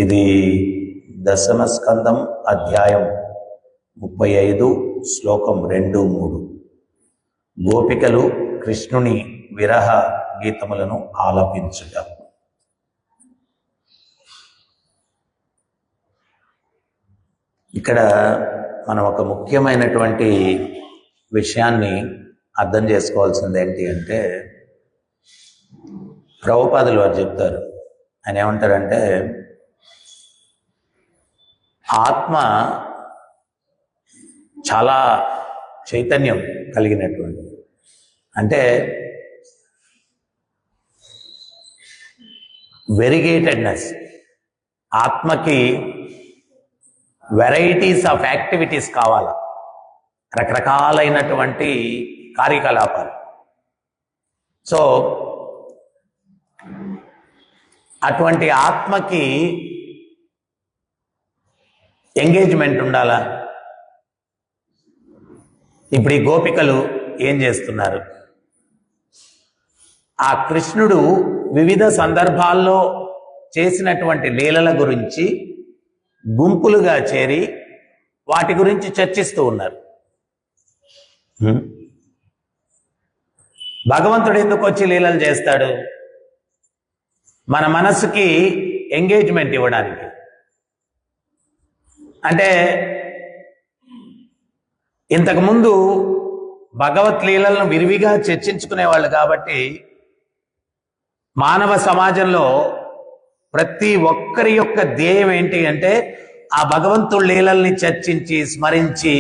ఇది దశమ స్కందం అధ్యాయం 35 శ్లోకం 2-3. గోపికలు కృష్ణుని విరహ గీతములను ఆలపించుట. ఇక్కడ మనం ఒక ముఖ్యమైనటువంటి విషయాన్ని అర్థం చేసుకోవాల్సింది ఏంటి అంటే, ప్రభుపాదులు వారు చెప్తారు. ఆయన ఏమంటారంటే, ఆత్మ చాలా చైతన్యం కలిగినటువంటి, అంటే వెరిగేటెడ్నెస్. ఆత్మకి వెరైటీస్ ఆఫ్ యాక్టివిటీస్ కావాలా, రకరకాలైనటువంటి కార్యకలాపాలు. సో అటువంటి ఆత్మకి ఎంగేజ్మెంట్ ఉండాలా. ఇప్పుడు ఈ గోపికలు ఏం చేస్తున్నారు? ఆ కృష్ణుడు వివిధ సందర్భాల్లో చేసినటువంటి లీలల గురించి గుంపులుగా చేరి వాటి గురించి చర్చిస్తూ ఉన్నారు. భగవంతుడు ఎందుకు వచ్చి లీలలు చేస్తాడు? మన మనసుకి ఎంగేజ్మెంట్ ఇవ్వడానికి. అంటే ఇంతకుముందు భగవత్ లీలలను విరివిగా చర్చించుకునేవాళ్ళు కాబట్టి మానవ సమాజంలో ప్రతి ఒక్కరి యొక్క ధ్యేయం ఏంటి అంటే, ఆ భగవంతుడి లీలల్ని చర్చించి స్మరించి,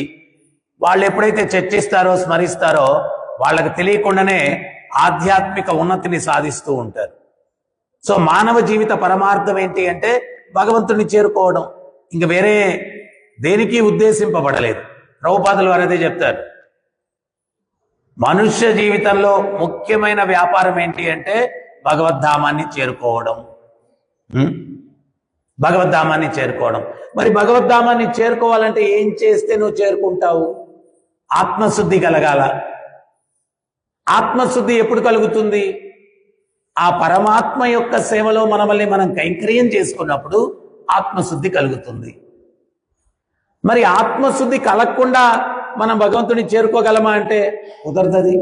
వాళ్ళు ఎప్పుడైతే చర్చిస్తారో స్మరిస్తారో వాళ్ళకి తెలియకుండానే ఆధ్యాత్మిక ఉన్నతిని సాధిస్తూ ఉంటారు. సో మానవ జీవిత పరమార్థం ఏంటి అంటే భగవంతుడిని చేరుకోవడం, ఇంక వేరే దేనికి ఉద్దేశింపబడలేదు. ప్రభుపాదులు వారు అదే చెప్తారు. మనుష్య జీవితంలో ముఖ్యమైన వ్యాపారం ఏంటి అంటే భగవద్ధామాన్ని చేరుకోవడం. భగవద్ధామాన్ని చేరుకోవడం. మరి భగవద్ధామాన్ని చేరుకోవాలంటే ఏం చేస్తే నువ్వు చేరుకుంటావు? ఆత్మశుద్ధి కలగాల. ఆత్మశుద్ధి ఎప్పుడు కలుగుతుంది? ఆ పరమాత్మ యొక్క సేవలో మనల్ని మనం కైంకర్యం చేసుకున్నప్పుడు ఆత్మశుద్ధి కలుగుతుంది. మరి ఆత్మశుద్ధి కలగకుండా మనం భగవంతుని చేరుకోగలమా అంటే కుదరదది.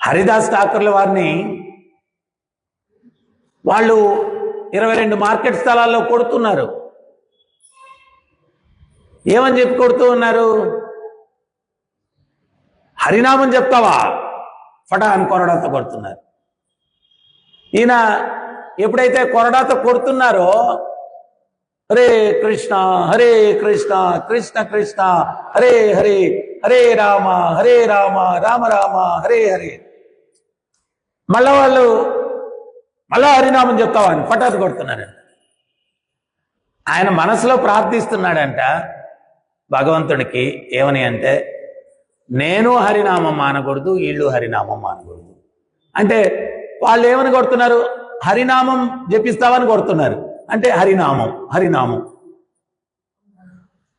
హరిదాస్ ఠాకూర్ల వారిని వాళ్ళు 22 మార్కెట్ స్థలాల్లో కొడుతున్నారు. ఏమని చెప్పి కొడుతూ ఉన్నారు? హరినామం చెప్తావా ఫటా అని కొరడాతో కొడుతున్నారు. ఈయన ఎప్పుడైతే కొరడాతో కొడుతున్నారో, హరే కృష్ణ కృష్ణ కృష్ణ హరే హరే, హరే రామ రామ రామ హరే హరే, మళ్ళా హరినామం చెప్తావా అని పటాసు కొడుతున్నారంట. ఆయన మనసులో ప్రార్థిస్తున్నాడంట భగవంతుడికి. ఏమని అంటే, నేను హరినామం మానకూడదు, వీళ్ళు హరినామం మానకూడదు. అంటే వాళ్ళు ఏమని కొడుతున్నారు? హరినామం జపిస్తావని కొడుతున్నారు. అంటే హరినామం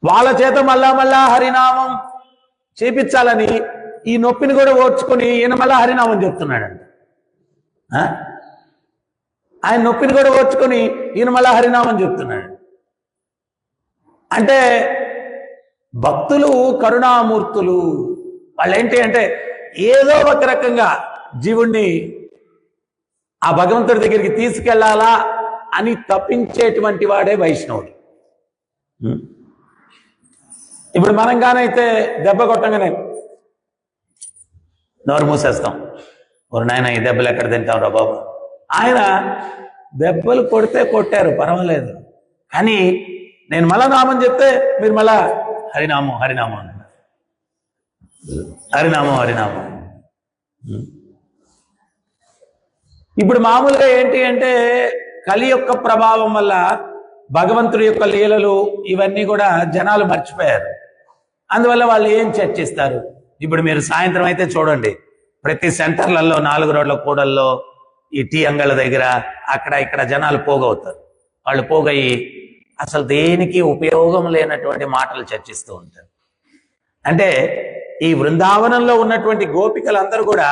వాళ్ళ చేత మళ్ళా హరినామం చేపించాలని ఈ నొప్పిని కూడా ఓర్చుకొని ఈయన మళ్ళా హరినామం చెప్తున్నాడంట. ఆయన నొప్పిని కూడా ఓర్చుకొని ఈయన మళ్ళా హరినామం చెప్తున్నాడు. అంటే భక్తులు కరుణామూర్తులు. వాళ్ళు ఏంటి అంటే ఏదో ఒక రకంగా జీవుణ్ణి ఆ భగవంతుడి దగ్గరికి తీసుకెళ్లాలా అని తప్పించేటువంటి వాడే వైష్ణవుడు. ఇప్పుడు మనం కానైతే దెబ్బ కొట్టంగానే నోరు మూసేస్తాం. ఒక నాయన ఈ దెబ్బలు ఎక్కడ తింటాం రా బాబు. ఆయన దెబ్బలు కొట్టారు పర్వాలేదు, కానీ నేను మళ్ళా నామం చెప్తే మీరు మళ్ళా హరినామం అంటున్నారు. హరినామం. ఇప్పుడు మామూలుగా ఏంటి అంటే కలి యొక్క ప్రభావం వల్ల భగవంతుడి యొక్క లీలలు ఇవన్నీ కూడా జనాలు మర్చిపోయారు. అందువల్ల వాళ్ళు ఏం చర్చిస్తారు? ఇప్పుడు మీరు సాయంత్రం అయితే చూడండి, ప్రతి సెంటర్లలో 4 రోడ్ల కూడల్లో ఈ టీ అంగళ్ళ దగ్గర అక్కడ ఇక్కడ జనాలు పోగవుతారు. వాళ్ళు పోగయి అసలు దేనికి ఉపయోగం లేనటువంటి మాటలు చర్చిస్తూ ఉంటారు. అంటే ఈ బృందావనంలో ఉన్నటువంటి గోపికలందరూ కూడా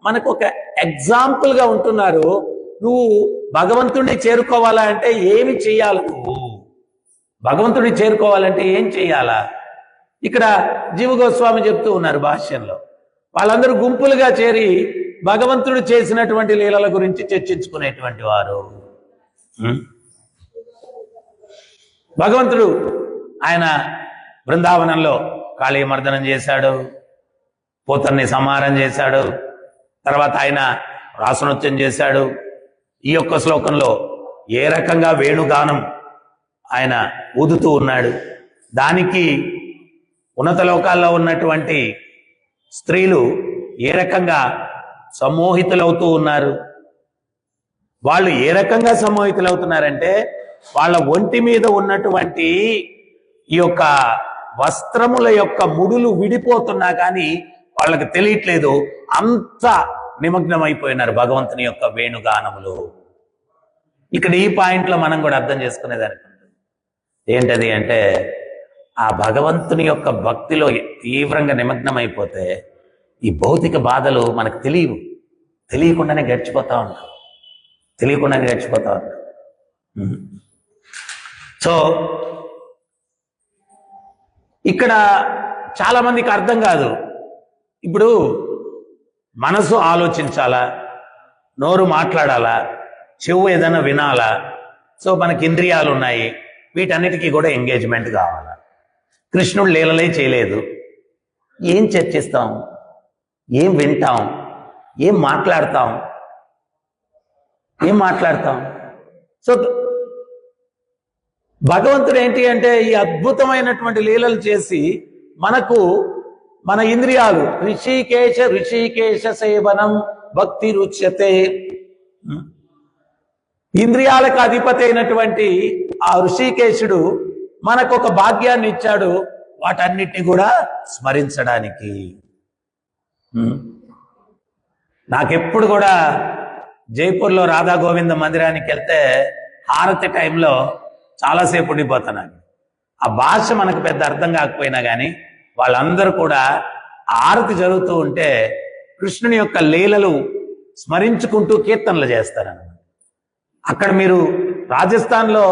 మనకు ఒక ఎగ్జాంపుల్గా ఉంటున్నారు. నువ్వు భగవంతుడిని చేరుకోవాలా అంటే ఏమి చెయ్యాలి? నువ్వు భగవంతుడిని చేరుకోవాలంటే ఏం చెయ్యాలా? ఇక్కడ జీవ గోస్వామి చెప్తూ ఉన్నారు భాష్యంలో. వాళ్ళందరూ గుంపులుగా చేరి భగవంతుడు చేసినటువంటి లీలల గురించి చర్చించుకునేటువంటి వారు. భగవంతుడు ఆయన బృందావనంలో కాళీమర్దనం చేశాడు, పోతన్ని సంహారం చేశాడు, తర్వాత ఆయన రాసనృత్యం చేశాడు. ఈ యొక్క శ్లోకంలో ఏ రకంగా వేణుగానం ఆయన ఊదుతూ ఉన్నాడు, దానికి ఉన్నత లోకాల్లో ఉన్నటువంటి స్త్రీలు ఏ రకంగా సమ్మోహితులవుతూ ఉన్నారు. వాళ్ళు ఏ రకంగా సమ్మోహితులవుతున్నారంటే వాళ్ళ ఒంటి మీద ఉన్నటువంటి ఈ యొక్క వస్త్రముల యొక్క ముడులు విడిపోతున్నా కానీ వాళ్ళకి తెలియట్లేదు, అంత నిమగ్నమైపోయినారు భగవంతుని యొక్క వేణుగానములు. ఇక్కడ ఈ పాయింట్లో మనం కూడా అర్థం చేసుకునేదానికి ఏంటది అంటే, ఆ భగవంతుని యొక్క భక్తిలో తీవ్రంగా నిమగ్నమైపోతే ఈ భౌతిక బాధలు మనకు తెలియకుండానే గడిచిపోతా ఉంటాం. సో ఇక్కడ చాలా మందికి అర్థం కాదు. ఇప్పుడు మనసు ఆలోచించాలా, నోరు మాట్లాడాలా, చెవు ఏదైనా వినాలా. సో మనకి ఇంద్రియాలు ఉన్నాయి, వీటన్నిటికీ కూడా ఎంగేజ్మెంట్ కావాలా. కృష్ణుడు లీలలే చేయలేదు, ఏం చర్చిస్తాం, ఏం వింటాం, ఏం మాట్లాడతాం? సో భగవంతుడు ఏంటి అంటే ఈ అద్భుతమైనటువంటి లీలలు చేసి మనకు మన ఇంద్రియాలు ఋషికేశ సేవనం భక్తి రుచ్యతే, ఇంద్రియాలకు అధిపతి అయినటువంటి ఆ ఋషికేశుడు మనకు ఒక భాగ్యాన్ని ఇచ్చాడు, వాటన్నిటిని కూడా స్మరించడానికి. నాకెప్పుడు కూడా జైపూర్లో రాధా గోవింద మందిరానికి వెళ్తే హారతి టైంలో చాలాసేపు ఉండిపోతున్నాను. ఆ భాష మనకు పెద్ద అర్థం కాకపోయినా కానీ వాళ్ళందరూ కూడా హారతి జరుగుతూ ఉంటే కృష్ణుని యొక్క లీలలు స్మరించుకుంటూ కీర్తనలు చేస్తారన్నమాట. అక్కడ మీరు రాజస్థాన్లో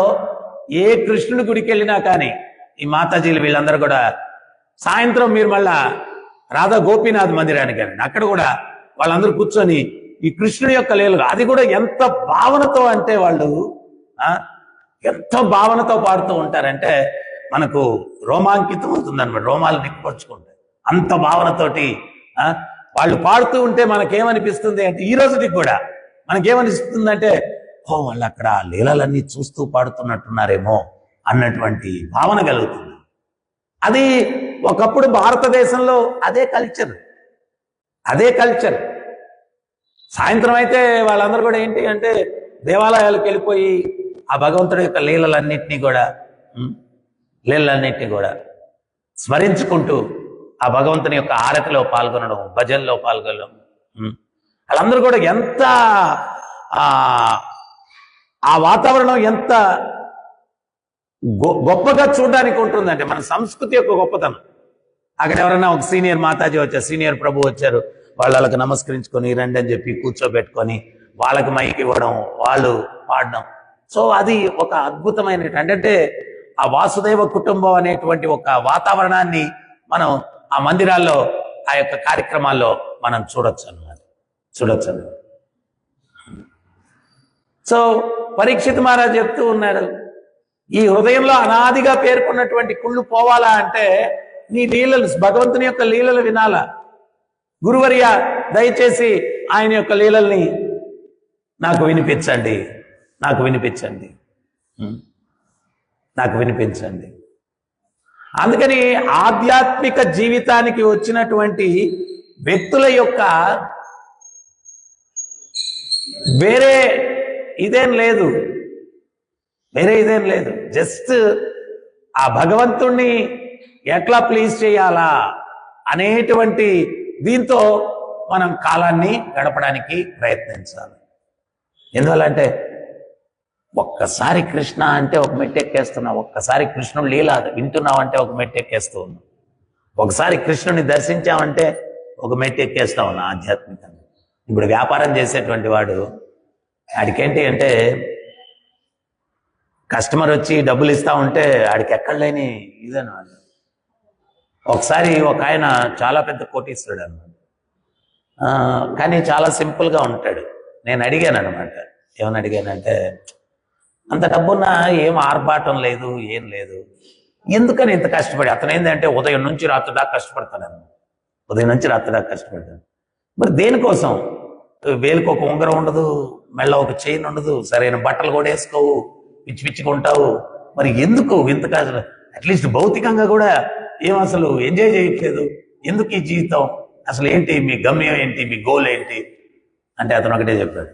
ఏ కృష్ణుడి గుడికి వెళ్ళినా కానీ ఈ మాతాజీలు వీళ్ళందరూ కూడా సాయంత్రం మీరు మళ్ళా రాధా గోపీనాథ్ మందిరానికి వెళ్ళండి, అక్కడ కూడా వాళ్ళందరూ కూర్చొని ఈ కృష్ణుడి యొక్క లీలలు, అది కూడా ఎంత భావనతో అంటే వాళ్ళు ఎంత భావనతో పాడుతూ ఉంటారంటే మనకు రోమాంకితం అవుతుంది అనమాట, రోమాలు నిక్కుపరుచుకుంటాయి. అంత భావనతోటి వాళ్ళు పాడుతూ ఉంటే మనకేమనిపిస్తుంది అంటే, ఈ రోజుకి కూడా మనకేమనిపిస్తుంది అంటే, వాళ్ళు అక్కడ లీలలన్నీ చూస్తూ పాడుతున్నట్టున్నారేమో అన్నటువంటి భావన కలుగుతుంది. అది ఒకప్పుడు భారతదేశంలో అదే కల్చర్. సాయంత్రం అయితే వాళ్ళందరూ కూడా ఏంటి అంటే దేవాలయాలకు వెళ్ళిపోయి ఆ భగవంతుడి యొక్క లీలలన్నింటినీ కూడా స్మరించుకుంటూ ఆ భగవంతుని యొక్క ఆరతిలో పాల్గొనడం, భజనలో పాల్గొనడం, వాళ్ళందరూ కూడా ఎంత ఆ వాతావరణం ఎంత గొప్పగా చూడడానికి ఉంటుందంటే మన సంస్కృతి యొక్క గొప్పతనం. అక్కడ ఎవరైనా ఒక సీనియర్ మాతాజీ వచ్చారు, సీనియర్ ప్రభు వచ్చారు, వాళ్ళకి నమస్కరించుకొని రండి అని చెప్పి కూర్చోబెట్టుకొని వాళ్ళకి మైక్ ఇవ్వడం, వాళ్ళు పాడడం. సో అది ఒక అద్భుతమైన అంటే ఆ వాసుదేవ కుటుంబం అనేటువంటి ఒక వాతావరణాన్ని మనం ఆ మందిరాల్లో ఆ యొక్క కార్యక్రమాల్లో మనం చూడొచ్చు అన్నమాట. సో పరీక్షిత్ మహారాజ్ చెప్తూ ఉన్నారు, ఈ హృదయంలో అనాదిగా పేర్కొన్నటువంటి కుళ్ళు పోవాలా అంటే నీ లీలలు, భగవంతుని యొక్క లీలలు వినాలా. గురువర్య దయచేసి ఆయన యొక్క లీలల్ని నాకు వినిపించండి. అందుకని ఆధ్యాత్మిక జీవితానికి వచ్చినటువంటి వ్యక్తుల యొక్క వేరే ఇదేం లేదు, జస్ట్ ఆ భగవంతుణ్ణి ఎట్లా ప్లీజ్ చేయాలా అనేటువంటి దీంతో మనం కాలాన్ని గడపడానికి ప్రయత్నించాలి. ఎందువల్లంటే ఒక్కసారి కృష్ణ అంటే ఒక మెట్టెక్కేస్తున్నావు, ఒక్కసారి కృష్ణుడు లీల వింటున్నావు అంటే ఒక మెట్టెక్కేస్తూ ఉన్నావు, ఒకసారి కృష్ణుని దర్శించామంటే ఒక మెట్టెక్కేస్తా ఉన్నా ఆధ్యాత్మికంగా. ఇప్పుడు వ్యాపారం చేసేటువంటి వాడు ఆడికేంటి అంటే కస్టమర్ వచ్చి డబ్బులు ఇస్తా ఉంటే ఆడికి ఎక్కడ లేని ఇదన్నమాట. ఒకసారి ఒక ఆయన చాలా పెద్ద కోటీశ్వరుడు అన్నమాట, కానీ చాలా సింపుల్గా ఉంటాడు. నేను అడిగాను అనమాట, ఏమని అడిగానంటే, అంత డబ్బున్నా ఏం ఆర్భాటం లేదు, ఏం లేదు, ఎందుకని ఇంత కష్టపడి? అతను ఏంటంటే ఉదయం నుంచి రాత్రి దాకా కష్టపడతాను, ఉదయం నుంచి రాత్రి దాకా కష్టపడతాను. మరి దేనికోసం? వేలుకు ఒక ఉంగరం ఉండదు, మెళ్ళ ఒక చైన్ ఉండదు, సరైన బట్టలు కూడా వేసుకోవు, పిచ్చి పిచ్చుకుంటావు. మరి ఎందుకు ఇంత కష్టం? అట్లీస్ట్ భౌతికంగా కూడా ఏం అసలు ఎంజాయ్ చేయట్లేదు, ఎందుకు ఈ జీవితం? అసలు ఏంటి మీ గమ్యం, ఏంటి మీ గోల్ ఏంటి అంటే అతను ఒకటే చెప్పాడు,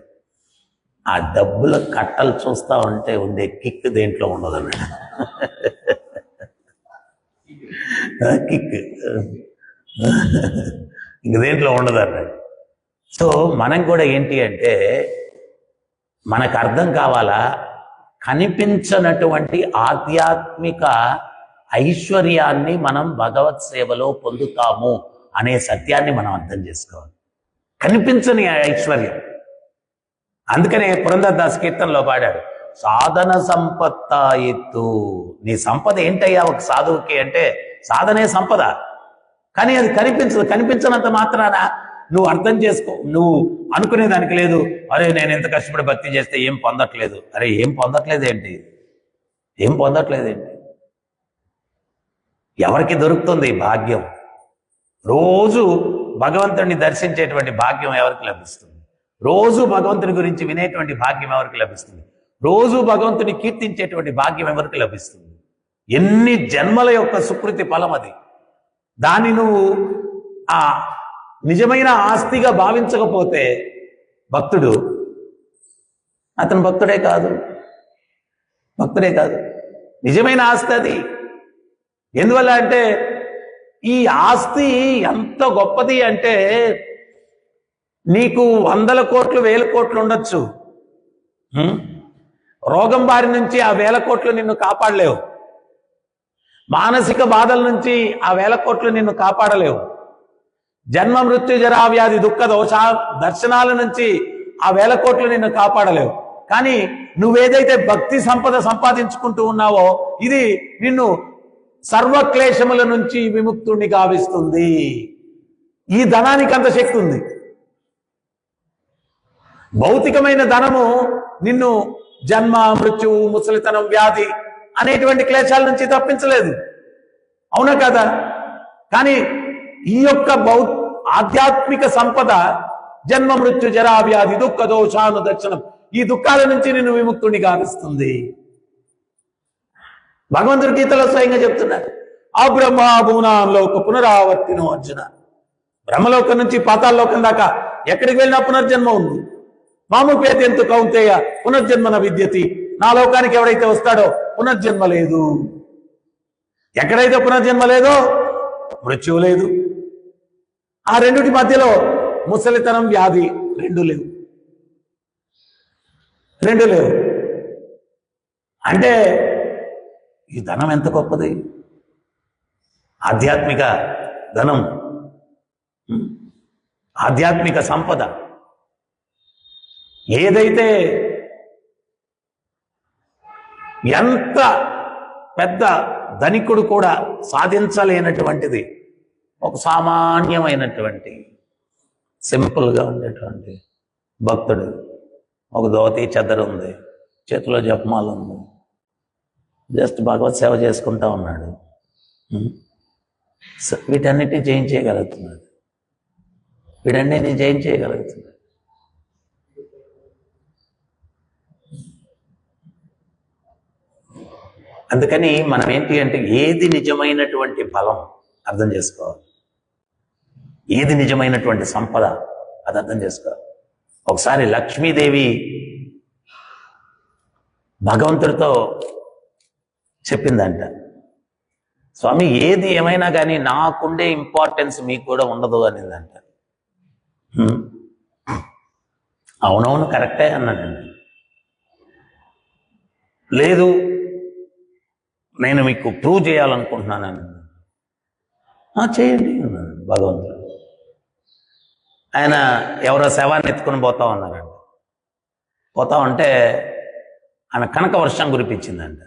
ఆ డబ్బుల కట్టలు చూస్తా ఉంటే ఉండే కిక్ దేంట్లో ఉండదు అన్నాడు. కిక్ ఇంక దేంట్లో ఉండదు అన్నాడు. సో మనం కూడా ఏంటి అంటే మనకు అర్థం కావాలా, కనిపించనటువంటి ఆధ్యాత్మిక ఐశ్వర్యాన్ని మనం భగవత్ సేవలో పొందుతాము అనే సత్యాన్ని మనం అర్థం చేసుకోవాలి. కనిపించని ఐశ్వర్యం. అందుకనే పురంధరదాస్ కీర్తనలో పాడాడు, సాధన సంపత్త ఎత్తు. నీ సంపద ఏంటయ్యా ఒక సాధువుకి అంటే సాధనే సంపద. కానీ అది కనిపించదు. కనిపించినంత మాత్రాన నువ్వు అర్థం చేసుకో, నువ్వు అనుకునేదానికి లేదు, అరే నేను ఎంత కష్టపడి భక్తి చేస్తే ఏం పొందట్లేదు. అరే ఏం పొందట్లేదేంటి? ఏం పొందట్లేదేంటి? ఎవరికి దొరుకుతుంది భాగ్యం? రోజు భగవంతుడిని దర్శించేటువంటి భాగ్యం ఎవరికి లభిస్తుంది? రోజు భగవంతుని గురించి వినేటువంటి భాగ్యం ఎవరికి లభిస్తుంది? రోజు భగవంతుని కీర్తించేటువంటి భాగ్యం ఎవరికి లభిస్తుంది? ఎన్ని జన్మల యొక్క సుకృతి ఫలం అది. దాన్ని నువ్వు ఆ నిజమైన ఆస్తిగా భావించకపోతే భక్తుడు అతను భక్తుడే కాదు, భక్తుడే కాదు. నిజమైన ఆస్తి అది. ఎందువల్ల అంటే ఈ ఆస్తి ఎంత గొప్పది అంటే నీకు 100 కోట్లు 1000 కోట్లు ఉండొచ్చు, రోగం బారి నుంచి ఆ 1000 కోట్లు నిన్ను కాపాడలేవు. మానసిక బాధల నుంచి ఆ 1000 కోట్లు నిన్ను కాపాడలేవు. జన్మ మృత్యు జరా వ్యాధి దుఃఖ దోష దర్శనాల నుంచి ఆ 1000 కోట్లు నిన్ను కాపాడలేవు. కానీ నువ్వేదైతే భక్తి సంపద సంపాదించుకుంటూ ఉన్నావో ఇది నిన్ను సర్వక్లేశముల నుంచి విముక్తుడిని గావిస్తుంది. ఈ ధనానికి అంత శక్తి ఉంది. భౌతికమైన ధనము నిన్ను జన్మ మృత్యువు ముసలితనం వ్యాధి అనేటువంటి క్లేశాల నుంచి తప్పించలేదు, అవునా కదా? కానీ ఈ యొక్క ఆధ్యాత్మిక సంపద జన్మ మృత్యు జరా వ్యాధి దుఃఖ దోషాను దర్శనం, ఈ దుఃఖాల నుంచి నిన్ను విముక్తుడిని గావిస్తుంది. భగవంతుడి గీతలో స్వయంగా చెప్తున్నారు, ఆ బ్రహ్మాభూనాం లోక పునరావర్తినో అర్జున. బ్రహ్మలోకం నుంచి పాతాళలోకం దాకా ఎక్కడికి వెళ్ళినా పునర్జన్మ ఉంది. మాముపేతెంతు కౌంతేయ పునర్జన్మన విద్యతి. నా లోకానికి ఎవరైతే వస్తాడో పునర్జన్మ లేదు. ఎక్కడైతే పునర్జన్మ లేదో మృత్యువు లేదు. ఆ రెండుటి మధ్యలో ముసలితనం వ్యాధి రెండు లేవు. అంటే ఈ ధనం ఎంత గొప్పది! ఆధ్యాత్మిక ధనం, ఆధ్యాత్మిక సంపద ఏదైతే ఎంత పెద్ద ధనికుడు కూడా సాధించలేనటువంటిది ఒక సామాన్యమైనటువంటి సింపుల్గా ఉండేటువంటి భక్తుడు, ఒక ధోతి చెద్దరు ఉంది, చేతిలో జపమాల ఉంది, జస్ట్ భగవత్ సేవ చేసుకుంటా ఉన్నాడు. వీటన్నిటిని జయించేయగలుగుతున్నాడు. అందుకని మనం ఏంటి అంటే ఏది నిజమైనటువంటి ఫలం అర్థం చేసుకోవాలి, ఏది నిజమైనటువంటి సంపద అది అర్థం చేసుకోవాలి. ఒకసారి లక్ష్మీదేవి భగవంతుడితో చెప్పిందంట, స్వామి ఏది ఏమైనా కానీ నాకుండే ఇంపార్టెన్స్ మీకు కూడా ఉండదు అనిందంట. అవునవును కరెక్టే అన్నాడండి. లేదు నేను మీకు ప్రూవ్ చేయాలనుకుంటున్నాను. చేయండి అన్నాడు భగవంతుడు. ఆయన ఎవరో శవాన్ని ఎత్తుకుని పోతా ఉన్నారంట. పోతా ఉంటే ఆయన కనక వర్షం కురిపించిందంట.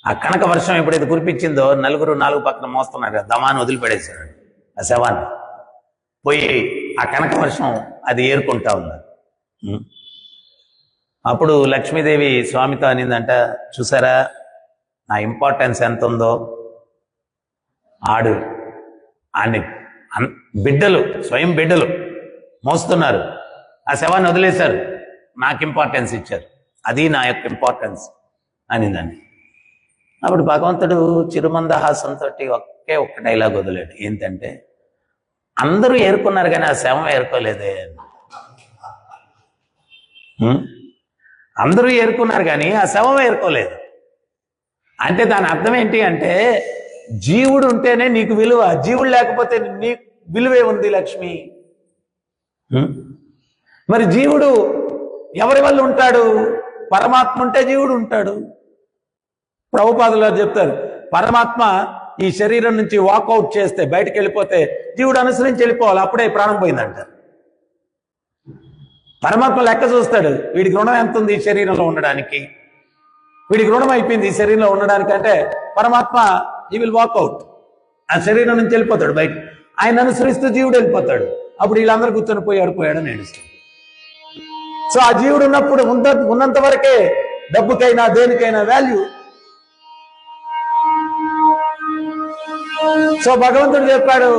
ఆ కనక వర్షం ఎప్పుడైతే కురిపించిందో నలుగురు నాలుగు పక్కన మోస్తున్నారు, దమాన్ని వదిలిపెడేశారు ఆ శవాన్ని. పోయి ఆ కనక వర్షం అది ఏరుకుంటా ఉన్నారు. అప్పుడు లక్ష్మీదేవి స్వామితో అనిందంట, చూసారా నా ఇంపార్టెన్స్ ఎంత ఉందో. ఆడిని బిడ్డలు, స్వయం బిడ్డలు మోస్తున్నారు, ఆ శవాన్ని వదిలేశారు, నాకు ఇంపార్టెన్స్ ఇచ్చారు, అది నా యొక్క ఇంపార్టెన్స్ అనిందండి. అప్పుడు భగవంతుడు చిరుమందహాసంతో ఒక్క డైలాగ్ వదిలేడు. ఏంటంటే, అందరూ ఏరుకున్నారు కానీ ఆ శవం ఏరుకోలేదే. అందరూ ఏరుకున్నారు కానీ ఆ శవం ఏరుకోలేదు. అంటే దాని అర్థం ఏంటి అంటే, జీవుడు ఉంటేనే నీకు విలువ, జీవుడు లేకపోతే నీ విలువే ఉంది లక్ష్మి. మరి జీవుడు ఎవరి వల్ల ఉంటాడు? పరమాత్మ ఉంటే జీవుడు ఉంటాడు. ప్రభుపాదులు చెప్తారు, పరమాత్మ ఈ శరీరం నుంచి వాకౌట్ చేస్తే, బయటకు వెళ్ళిపోతే జీవుడు అనుసరించి వెళ్ళిపోవాలి, అప్పుడే ప్రాణం పోయిందంటారు. పరమాత్మ లెక్క చూస్తాడు, వీడికి రుణం ఎంత ఉంది ఈ శరీరంలో ఉండడానికి, వీడికి రుణం అయిపోయింది ఈ శరీరంలో ఉండడానికి అంటే పరమాత్మ ఈ విల్ వాకౌట్, ఆ శరీరం నుంచి వెళ్ళిపోతాడు బయట. ఆయన అనుసరిస్తూ జీవుడు వెళ్ళిపోతాడు. అప్పుడు వీళ్ళందరూ కూర్చొని పోయాడని ఏడుస్తాడు. సో ఆ జీవుడు ఉన్నప్పుడు ఉన్నంత వరకే డబ్బుకైనా దేనికైనా వాల్యూ. సో భగవంతుడు చెప్పాడు,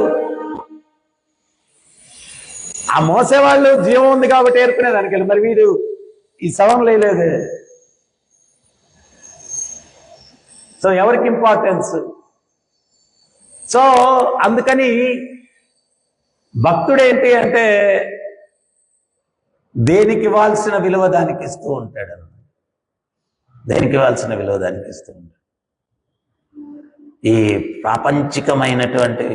ఆ మోసేవాళ్ళు జీవం ఉంది కాబట్టి ఏర్పడేదానికి వెళ్ళి, మరి వీరు ఈ శవం లేదే. సో ఎవరికి ఇంపార్టెన్స్? సో అందుకని భక్తుడు ఏంటి అంటే, దేనికి ఇవ్వాల్సిన విలువ దానికి ఇస్తూ ఉంటాడు. దేనికి ఇవ్వాల్సిన విలువ దానికి ఇస్తూ ఉంటాడు. ఈ ప్రాపంచికమైనటువంటి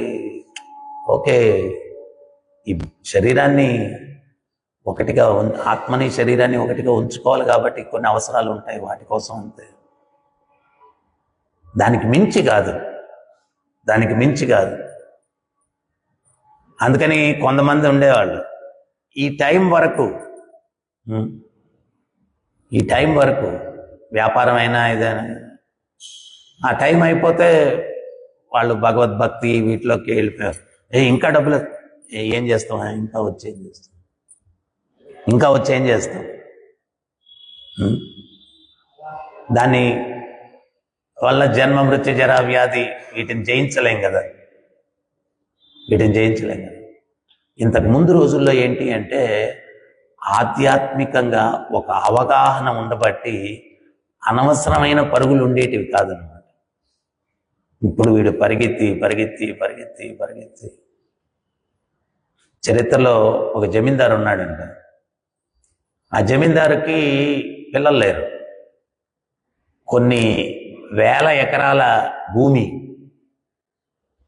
ఓకే, ఈ శరీరాన్ని ఒకటిగా, ఆత్మని శరీరాన్ని ఒకటిగా ఉంచుకోవాలి కాబట్టి కొన్ని అవసరాలు ఉంటాయి, వాటి కోసం అంతే. దానికి మించి కాదు, దానికి మించి కాదు. అందుకని కొంతమంది ఉండేవాళ్ళు ఈ టైం వరకు వ్యాపారమైనా ఇదైనా, ఆ టైం అయిపోతే వాళ్ళు భగవద్భక్తి వీటిలోకి వెళ్ళిపోయారు. ఇంకా డబ్బులు ఏం చేస్తాం, ఇంకా వచ్చేం చేస్తాం, దాన్ని వల్ల జన్మ మృత్యు జరా వ్యాధి వీటిని జయించలేం కదా. ఇంతకు ముందు రోజుల్లో ఏంటి అంటే, ఆధ్యాత్మికంగా ఒక అవగాహన ఉండబట్టి అనవసరమైన పరుగులు ఉండేటివి కాదనమాట. ఇప్పుడు వీడు పరిగెత్తి చరిత్రలో ఒక జమీందారు ఉన్నాడంట. ఆ జమీందారుకి పిల్లలు లేరు. కొన్ని వేల ఎకరాల భూమి,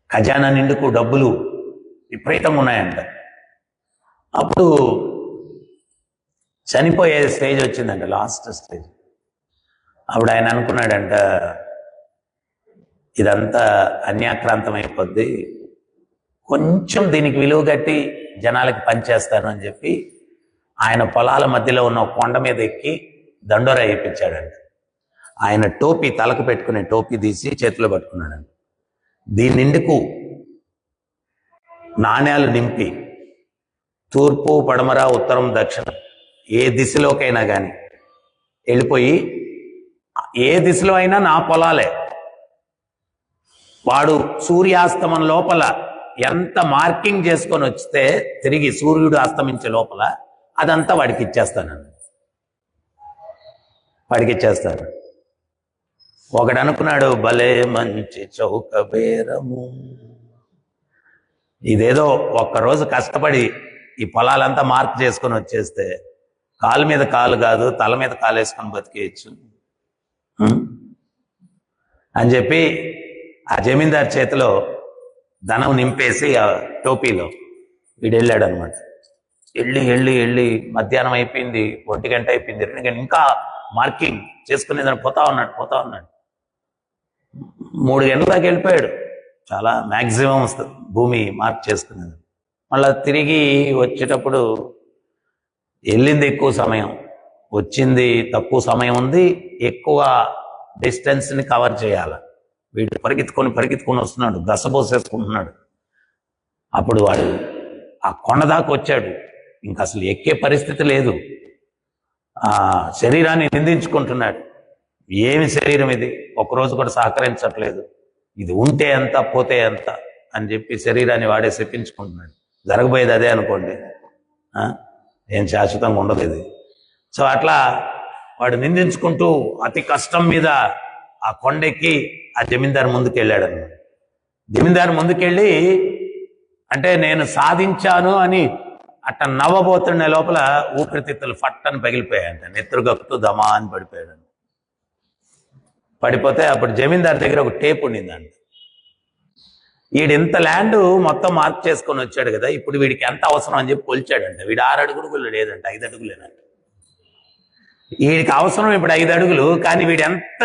ఖజానా నిండుకు డబ్బులు విపరీతంగా ఉన్నాయంట. అప్పుడు చనిపోయే స్టేజ్ వచ్చిందంట, లాస్ట్ స్టేజ్. అప్పుడు ఆయన అనుకున్నాడంట, ఇదంతా అన్యాక్రాంతం అయిపోద్ది, కొంచెం దీనికి విలువ కట్టి జనాలకి పనిచేస్తాను అని చెప్పి ఆయన పొలాల మధ్యలో ఉన్న కొండ మీద ఎక్కి దండోర వేయించాడంట. ఆయన టోపీ, తలకు పెట్టుకునే టోపీ తీసి చేతిలో పట్టుకున్నాడంట. దీని నిండుకు నాణ్యాలు నింపి తూర్పు, పడమర, ఉత్తరం, దక్షిణం ఏ దిశలోకైనా కానీ వెళ్ళిపోయి, ఏ దిశలో అయినా నా పొలాలే, వాడు సూర్యాస్తమం లోపల ఎంత మార్కింగ్ చేసుకొని వస్తే తిరిగి సూర్యుడు అస్తమించే లోపల అదంతా వాడికి ఇచ్చేస్తాను. ఒకడు అనుకున్నాడు, భలే మంచి చౌక బేరము, ఇదేదో ఒక్కరోజు కష్టపడి ఈ పొలాలంతా మార్క్ చేసుకొని వచ్చేస్తే కాలు మీద కాలు కాదు, తల మీద కాలు వేసుకొని బతికేయచ్చు అని చెప్పి ఆ జమీందారు చేతిలో ధనం నింపేసి ఆ టోపీలో వీడు వెళ్ళాడు అనమాట. వెళ్ళి మధ్యాహ్నం అయిపోయింది, 1 గంట అయిపోయింది, 2 గంటలు, ఇంకా మార్కింగ్ చేసుకునేదాన్ని పోతా ఉన్నాడు. 3 గంటల దాకా వెళ్ళిపోయాడు. చాలా మ్యాక్సిమం వస్తుంది భూమి మార్క్ చేసుకునేది. మళ్ళీ తిరిగి వచ్చేటప్పుడు వెళ్ళింది ఎక్కువ సమయం, వచ్చింది తక్కువ సమయం ఉంది, ఎక్కువ డిస్టెన్స్ని కవర్ చేయాలి. వీడు పరిగెత్తుకొని వస్తున్నాడు, దశపోసేసుకుంటున్నాడు. అప్పుడు వాడు ఆ కొండ దాకా వచ్చాడు, ఇంకా అసలు ఎక్కే పరిస్థితి లేదు. ఆ శరీరాన్ని నిందించుకుంటున్నాడు. ఏమి శరీరం ఇది, ఒకరోజు కూడా సహకరించట్లేదు, ఇది ఉంటే ఎంత పోతే ఎంత అని చెప్పి శరీరాన్ని వాడే చెప్పించుకుంటున్నాడు. జరగబోయేది అదే అనుకోండి, ఏం శాశ్వతంగా ఉండదు ఇది. సో అట్లా వాడు నిందించుకుంటూ అతి కష్టం మీద ఆ కొండెక్కి ఆ జమీందారు ముందుకు వెళ్ళాడు అన్నమాట. జమీందారు ముందుకెళ్ళి అంటే నేను సాధించాను అని అట్ట నవ్వబోతున్న లోపల ఊపిరితిత్తులు ఫట్టని పగిలిపోయాయంట, నెత్తురుగక్కుతూ దమా అని పడిపోయాడు. పడిపోతే అప్పుడు జమీందారు దగ్గర ఒక టేప్ ఉండిందంట. వీడు ఇంత ల్యాండ్ మొత్తం మార్క్ చేసుకొని వచ్చాడు కదా, ఇప్పుడు వీడికి ఎంత అవసరం అని చెప్పి కొలిచాడంట. వీడు 6 అడుగులు లేదంట, 5 అడుగులేనంట. వీడికి అవసరం ఇప్పుడు 5 అడుగులు, కానీ వీడు ఎంత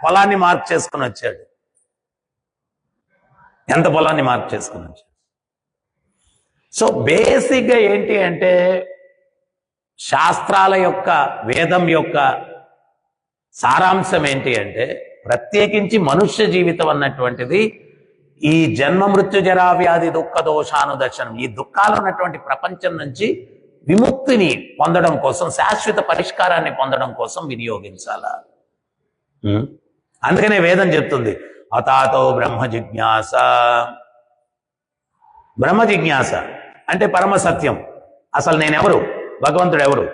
పొలాన్ని మార్క్ చేసుకొని వచ్చాడు, ఎంత పొలాన్ని మార్క్ చేసుకొని వచ్చాడు. సో బేసిక్గా ఏంటి అంటే శాస్త్రాల యొక్క, వేదం యొక్క సారాంశం ఏంటి అంటే ప్రత్యేకించి మనుష్య జీవితం అన్నటువంటిది ఈ జన్మ మృత్యు జరా వ్యాధి దుఃఖ దోషానుదర్శనం, ఈ దుఃఖాలు ఉన్నటువంటి ప్రపంచం నుంచి విముక్తిని పొందడం కోసం, శాశ్వత పరిష్కారాన్ని పొందడం కోసం వినియోగించాల. అందుకనే వేదం చెప్తుంది అతాతో బ్రహ్మ జిజ్ఞాస. బ్రహ్మ జిజ్ఞాస అంటే పరమ సత్యం. అసలు నేనెవరు, భగవంతుడు ఎవరు,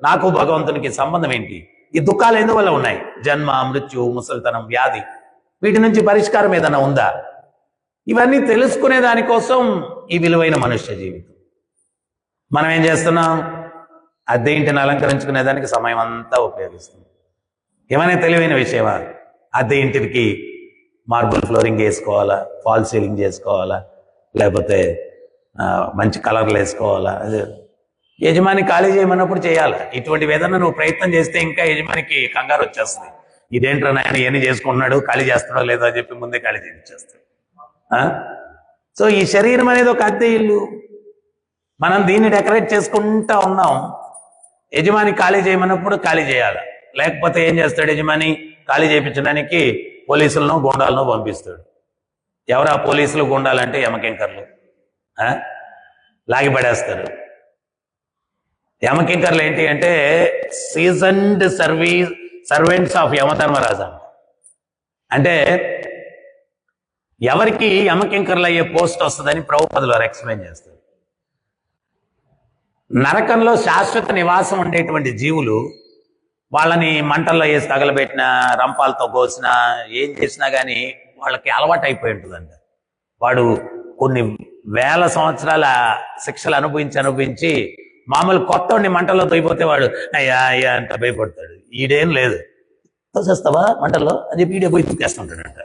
నాకు భగవంతునికి సంబంధం ఏంటి, ఈ దుఃఖాలు ఎందువల్ల ఉన్నాయి, జన్మ మృత్యు ముసలితనం వ్యాధి, వీటి నుంచి పరిష్కారం ఏదైనా ఉందా, ఇవన్నీ తెలుసుకునే దానికోసం ఈ విలువైన మనుష్య జీవితం. మనం ఏం చేస్తున్నాం, అద్దె ఇంటిని అలంకరించుకునే దానికి సమయం అంతా ఉపయోగిస్తున్నాం. ఏమైనా తెలివైన విషయమా, అద్దె ఇంటికి మార్బుల్ ఫ్లోరింగ్ వేసుకోవాలా, ఫాల్ సీలింగ్ చేసుకోవాలా, లేకపోతే మంచి కలర్లు వేసుకోవాలా, యజమాని ఖాళీ చేయమన్నప్పుడు చేయాలా. ఇటువంటి ఏదన్నా నువ్వు ప్రయత్నం చేస్తే ఇంకా యజమానికి కంగారు వచ్చేస్తుంది, ఇదేంట్రా నాయన ఇవన్నీ చేసుకుంటున్నాడు, ఖాళీ చేస్తున్నాడో లేదో అని చెప్పి ముందే ఖాళీ చేయించేస్తాడు. సో ఈ శరీరం అనేది ఒక అద్దె ఇల్లు, మనం దీన్ని డెకరేట్ చేసుకుంటా ఉన్నాం. యజమాని ఖాళీ చేయమన్నప్పుడు ఖాళీ చేయాలి, లేకపోతే ఏం చేస్తాడు యజమాని, ఖాళీ చేయించడానికి పోలీసులను గుండాలను పంపిస్తాడు. ఎవరా పోలీసులు గుండాలంటే యమకింకర్లు, లాగిపడేస్తారు. యమకింకర్లు ఏంటి అంటే సీజన్డ్ సర్వెంట్స్ ఆఫ్ యమధర్మరాజు. అంటే ఎవరికి యమకింకర్లు అయ్యే పోస్ట్ వస్తుందని ప్రభుపదులు వారు ఎక్స్ప్లెయిన్ చేస్తారు. నరకంలో శాశ్వత నివాసం ఉండేటువంటి జీవులు వాళ్ళని మంటల్లో వేసి తగలబెట్టినా, రంపాలతో కోసినా, ఏం చేసినా కానీ వాళ్ళకి అలవాటు అయిపోయి ఉంటుందంట. వాడు కొన్ని వేల సంవత్సరాల శిక్షలు అనుభవించి మామూలు కొత్తని మంటల్లో తోయిపోతే వాడు అయ్యా అయ్యా అంట భయపడతాడు. ఈడేం లేదు, తోసేస్తావా మంటల్లో అని చెప్పి ఈడే పోయి తూకేస్తుంటాడంట.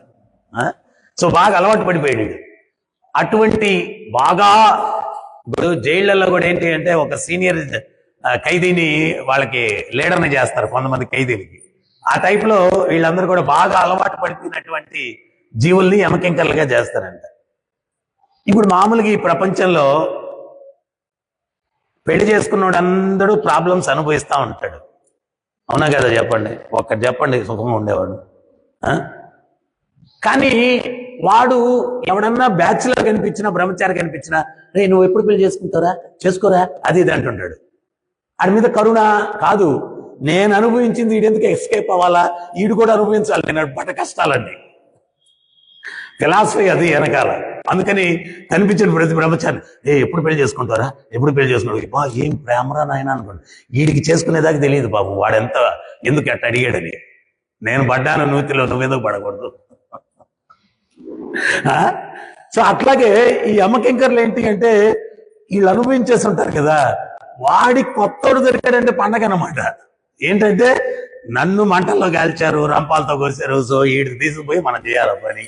సో బాగా అలవాటు పడిపోయాడు. అటువంటి బాగా ఇప్పుడు జైళ్లలో కూడా ఏంటి అంటే ఒక సీనియర్ ఖైదీని వాళ్ళకి లీడర్ని చేస్తారు కొంతమంది ఖైదీలకి. ఆ టైప్లో వీళ్ళందరూ కూడా బాగా అలవాటు పడిపోయినటువంటి జీవుల్ని యమకింకర్లుగా చేస్తారంట. ఇప్పుడు మామూలుగా ఈ ప్రపంచంలో పెళ్లి చేసుకున్నవాడు అందరూ ప్రాబ్లమ్స్ అనుభవిస్తూ ఉంటాడు, అవునా కదా చెప్పండి, ఒక్కటి చెప్పండి సుఖంగా ఉండేవాడు. కానీ వాడు ఎవడన్నా బ్యాచులర్ కనిపించినా, బ్రహ్మచారి కనిపించినా, రే నువ్వు ఎప్పుడు పెళ్లి చేసుకుంటారా, చేసుకోరా, అది ఇది అంటుంటాడు. వాడి మీద కరుణ కాదు, నేను అనుభవించింది వీడెందుకు ఎస్కేప్ అవ్వాలా, వీడు కూడా అనుభవించాలి నేను పడ్డ కష్టాలండి. ఫిలాసఫీ అది వెనకాల. అందుకని కనిపించిన ప్రతి బ్రహ్మచారి ఎప్పుడు పెళ్లి చేసుకుంటారా, ఎప్పుడు పెళ్లి చేసుకుంటారు, బా ఏం ప్రేమరా నాయన అనుకోండి. వీడికి చేసుకునేదాకా తెలియదు పాపం వాడెంత ఎందుకు అట్ట అడిగాడని. నేను పడ్డాను నూతిలో, నువ్వెందుకు పడకూడదు. సో అట్లాగే ఈ యమకింకర్లు ఏంటి అంటే వీళ్ళు అనుభవించేసి ఉంటారు కదా, వాడి కొత్తోడు దొరికాడంటే పండగ అన్నమాట. ఏంటంటే నన్ను మంటల్లో కాల్చారు, రంపాలతో కోసారు, సో వీడికి తీసుకుపోయి మనం చేయాలి పని.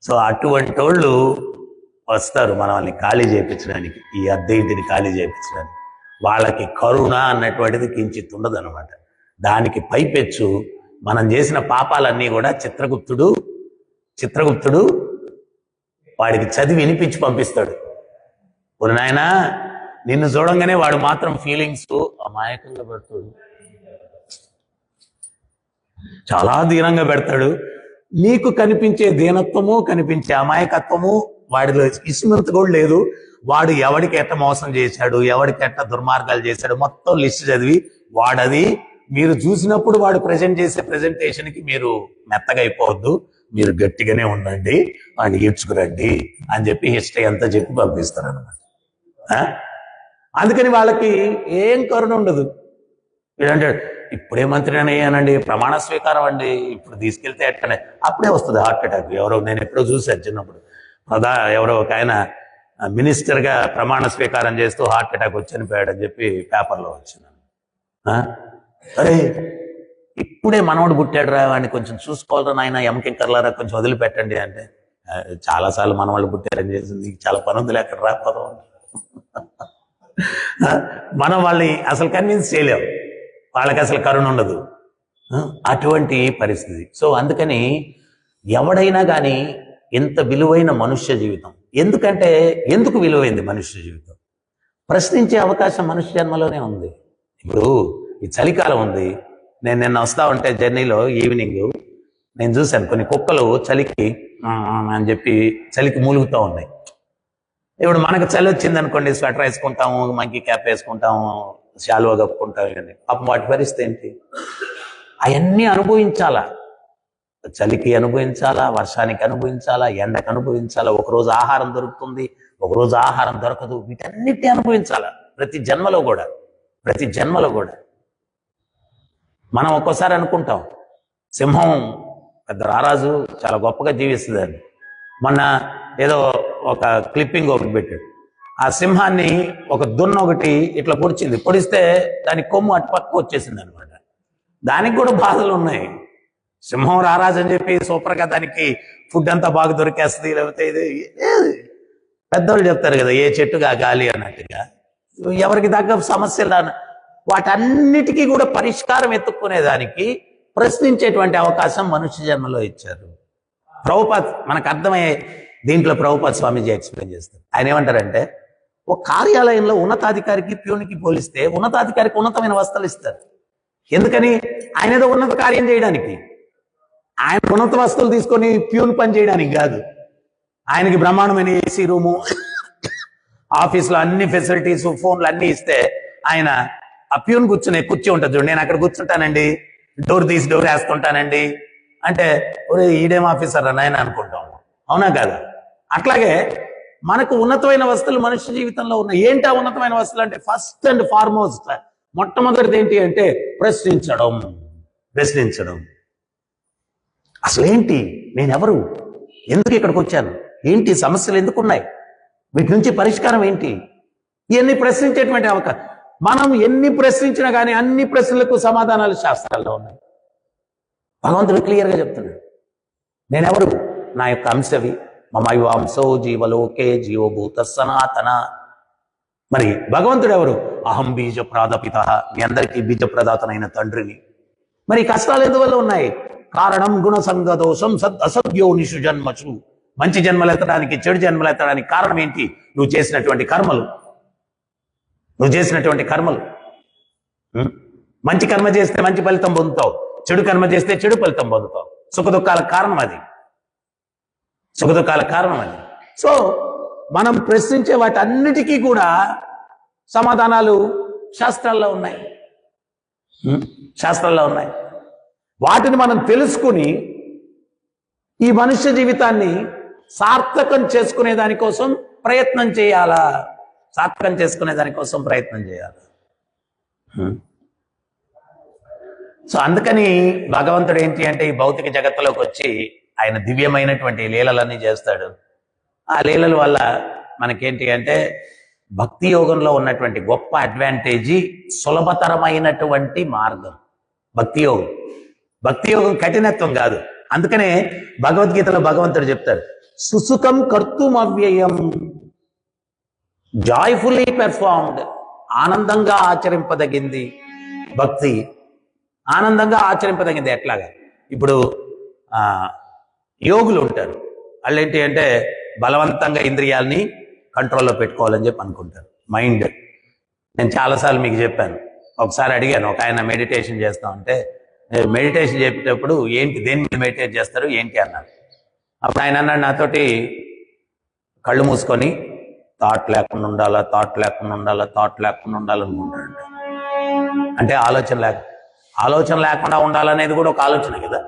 సో అటువంటి వాళ్ళు వస్తారు మనల్ని ఖాళీ చేయించడానికి, ఈ అద్దె ఇంటిని ఖాళీ చేయించడానికి. వాళ్ళకి కరుణ అన్నటువంటిది కించిత్ ఉండదు అనమాట. దానికి పైపెచ్చు మనం చేసిన పాపాలన్నీ కూడా చిత్రగుప్తుడు వాడికి చదివి వినిపించి పంపిస్తాడు. ఇప్పుడు నాయన నిన్ను చూడంగానే వాడు మాత్రం ఫీలింగ్స్ అమాయకంగా పెడతాడు, చాలా దీనంగా పెడతాడు. నీకు కనిపించే దీనత్వము, కనిపించే అమాయకత్వము వాడిలో ఇసుమంత కూడా లేదు. వాడు ఎవడికి ఎట్ట మోసం చేశాడు, ఎవడికి ఎట్ట దుర్మార్గాలు చేశాడు మొత్తం లిస్ట్ చదివి వాడది మీరు చూసినప్పుడు వాడు ప్రజెంట్ చేసే ప్రెజెంటేషన్కి మీరు మెత్తగా అయిపోవద్దు, మీరు గట్టిగానే ఉండండి, వాడిని ఈడ్చుకురండి అని చెప్పి హిస్టరీ అంతా చెప్పి పంపిస్తారు అనమాట. అందుకని వాళ్ళకి ఏం కరుణ ఉండదు. ఏంటంటే ఇప్పుడే మంత్రి అయ్యానండి, ప్రమాణ స్వీకారం అండి, ఇప్పుడు తీసుకెళ్తే ఎట్టనే అప్పుడే వస్తుంది హార్ట్ అటాక్. ఎవరో నేను ఎప్పుడో చూశాను చిన్నప్పుడు, ఎవరో ఒక ఆయన మినిస్టర్గా ప్రమాణ స్వీకారం చేస్తూ హార్ట్ అటాక్ వచ్చి చనిపోయాడని చెప్పి పేపర్లో వచ్చింది. అరే ఇప్పుడే మనవాడు పుట్టాడు రా, వాడిని కొంచెం చూసుకోవాలరా నాయన, ఎమకింకర్లారా కొంచెం వదిలిపెట్టండి అంటే, చాలాసార్లు మన వాళ్ళు పుట్టారని చేసింది, చాలా పని ఉంది అక్కడ రాకపోదాం. మనం వాళ్ళని అసలు కన్విన్స్ చేయలేము, వాళ్ళకి అసలు కరుణ ఉండదు, అటువంటి పరిస్థితి. సో అందుకని ఎవడైనా కానీ ఎంత విలువైన మనుష్య జీవితం, ఎందుకంటే ఎందుకు విలువైంది మనుష్య జీవితం? ప్రశ్నించే అవకాశం మనుష్య జన్మలోనే ఉంది. ఇప్పుడు ఈ చలికాలం ఉంది, నేను నిన్న వస్తా ఉంటే జర్నీలో ఈవినింగ్ నేను చూశాను కొన్ని కుక్కలు చలికి అని చెప్పి చలికి మూలుగుతూ ఉన్నాయి. ఇప్పుడు మనకు చలి వచ్చింది అనుకోండి, స్వెటర్ వేసుకుంటాము, మంకీ క్యాప్ వేసుకుంటాము, శాలువా కప్పుకుంటాం, ఇవన్నీ పాపం వాటి పరిస్థితి ఏంటి? అవన్నీ అనుభవించాలా, చలికి అనుభవించాలా, వర్షానికి అనుభవించాలా, ఎండకు అనుభవించాలా, ఒకరోజు ఆహారం దొరుకుతుంది, ఒకరోజు ఆహారం దొరకదు, వీటన్నిటిని అనుభవించాలా ప్రతి జన్మలో కూడా. ప్రతి జన్మలో కూడా మనం ఒక్కోసారి అనుకుంటాం సింహం పెద్ద రారాజు చాలా గొప్పగా జీవిస్తుందని. మొన్న ఏదో ఒక క్లిప్పింగ్ ఒకటి పెట్టాడు, ఆ సింహాన్ని ఒక దున్న ఒకటి ఇట్లా పొడిచింది, పొడిస్తే దాని కొమ్ము అటు పక్క వచ్చేసింది అనమాట. దానికి కూడా బాధలు ఉన్నాయి. సింహం రారాజు అని చెప్పి సూపర్గా దానికి ఫుడ్ అంతా బాగా దొరికేస్తుంది, లేకపోతే ఇది పెద్దవాళ్ళు చెప్తారు కదా, ఏ చెట్టుగా గాలి అన్నట్టుగా ఎవరికి తగ్గ సమస్యలు వాటన్నిటికీ కూడా పరిష్కారం ఎత్తుక్కునేదానికి ప్రశ్నించేటువంటి అవకాశం మనుష్య జన్మలో ఇచ్చారు. ప్రభుపాద్ మనకు అర్థమయ్యే దీంట్లో ప్రభుపాద్ స్వామీజీ ఎక్స్ప్లెయిన్ చేస్తారు. ఆయన ఏమంటారంటే, ఒక కార్యాలయంలో ఉన్నతాధికారికి ప్యూన్కి పోలిస్తే ఉన్నతాధికారికి ఉన్నతమైన వస్తువులు ఇస్తారు. ఎందుకని? ఆయన ఏదో ఉన్నత కార్యం చేయడానికి, ఆయన ఉన్నత వస్తువులు తీసుకొని ప్యూన్ పని చేయడానికి కాదు. ఆయనకి బ్రహ్మాండమైన ఏసీ రూము, ఆఫీస్లో అన్ని ఫెసిలిటీస్, ఫోన్లు అన్నీ ఇస్తే ఆయన ఆ ప్యూన్ కూర్చుని కూర్చో ఉంటుంది చూడండి, నేను అక్కడ కూర్చుంటానండి, డోర్ తీసి డోర్ వేస్తుంటానండి అంటే, ఒరే ఈడేం ఆఫీసర్ అని ఆయన అనుకుంటాం, అవునా కాదా? అట్లాగే మనకు ఉన్నతమైన వస్తువులు మనుష్య జీవితంలో ఉన్నాయి. ఏంటి ఆ ఉన్నతమైన వస్తువులు అంటే, ఫస్ట్ అండ్ ఫార్మోస్ట్ మొట్టమొదటిది ఏంటి అంటే ప్రశ్నించడం. ప్రశ్నించడం అసలేంటి, నేనెవరు, ఎందుకు ఇక్కడికి వచ్చాను, ఏంటి సమస్యలు ఎందుకున్నాయి, వీటి నుంచి పరిష్కారం ఏంటి, ఇవన్నీ ప్రశ్నించేటువంటి అవకాశం. మనం ఎన్ని ప్రశ్నించినా కానీ అన్ని ప్రశ్నలకు సమాధానాలు శాస్త్రాల్లో ఉన్నాయి. భగవంతుడు క్లియర్గా చెప్తున్నాడు, నేనెవరు, నా యొక్క అంశవి, మమైవ అంశో జీవలోకే జీవభూత సనాతన. మరి భగవంతుడు ఎవరు? అహం బీజ ప్రాదపిత, మీ అందరికీ బీజప్రదాతనైన తండ్రిని. మరి కష్టాలు ఎందువల్ల ఉన్నాయి? కారణం గుణ సంగదోషం సద్ అసద్యోనిషు జన్మచు. మంచి జన్మలు ఎత్తడానికి, చెడు జన్మలు ఎత్తడానికి కారణం ఏంటి? నువ్వు చేసినటువంటి కర్మలు. నువ్వు చేసినటువంటి కర్మలు. మంచి కర్మ చేస్తే మంచి ఫలితం పొందుతావు, చెడు కర్మ చేస్తే చెడు ఫలితం పొందుతావు. సుఖదుఖాల కారణం అది, సుఖదుఖాల కారణం అది. సో మనం ప్రశ్నించే వాటన్నిటికీ కూడా సమాధానాలు శాస్త్రాల్లో ఉన్నాయి, శాస్త్రాల్లో ఉన్నాయి. వాటిని మనం తెలుసుకుని ఈ మనుష్య జీవితాన్ని సార్థకం చేసుకునే దానికోసం ప్రయత్నం చేయాలా, సార్థకం చేసుకునే దానికోసం ప్రయత్నం చేయాలి. సో అందుకని భగవంతుడు ఏంటి అంటే, ఈ భౌతిక జగత్తులోకి వచ్చి ఆయన దివ్యమైనటువంటి లీలలన్నీ చేస్తాడు. ఆ లీలల వల్ల మనకేంటి అంటే, భక్తి యోగంలో ఉన్నటువంటి గొప్ప అడ్వాంటేజీ సులభతరమైనటువంటి మార్గం భక్తి యోగం. భక్తి యోగం కఠినత్వం కాదు. అందుకనే భగవద్గీతలో భగవంతుడు చెప్తాడు, సుసుఖం కర్తుమవ్యయం, జాయ్ఫుల్లీ పెర్ఫార్మ్డ్, ఆనందంగా ఆచరింపదగింది భక్తి, ఆనందంగా ఆచరింపదగింది. ఎట్లాగా? ఇప్పుడు యోగులు ఉంటారు, వాళ్ళు ఏంటి అంటే బలవంతంగా ఇంద్రియాల్ని కంట్రోల్లో పెట్టుకోవాలని చెప్పి అనుకుంటారు. మైండ్ నేను చాలాసార్లు మీకు చెప్పాను. ఒకసారి అడిగాను, ఒక ఆయన మెడిటేషన్ చేస్తామంటే, మెడిటేషన్ చేసేటప్పుడు ఏంటి, దేని మీద మెడిటేట్ చేస్తారు ఏంటి అన్నాడు. అప్పుడు ఆయన అన్నాడు నాతోటి, కళ్ళు మూసుకొని థాట్ లేకుండా ఉండాలా, థాట్ లేకుండా ఉండాలా, థాట్ లేకుండా ఉండాలనుకుంటాడు. అంటే ఆలోచన లేకుండా ఉండాలనేది కూడా ఒక ఆలోచన కదా,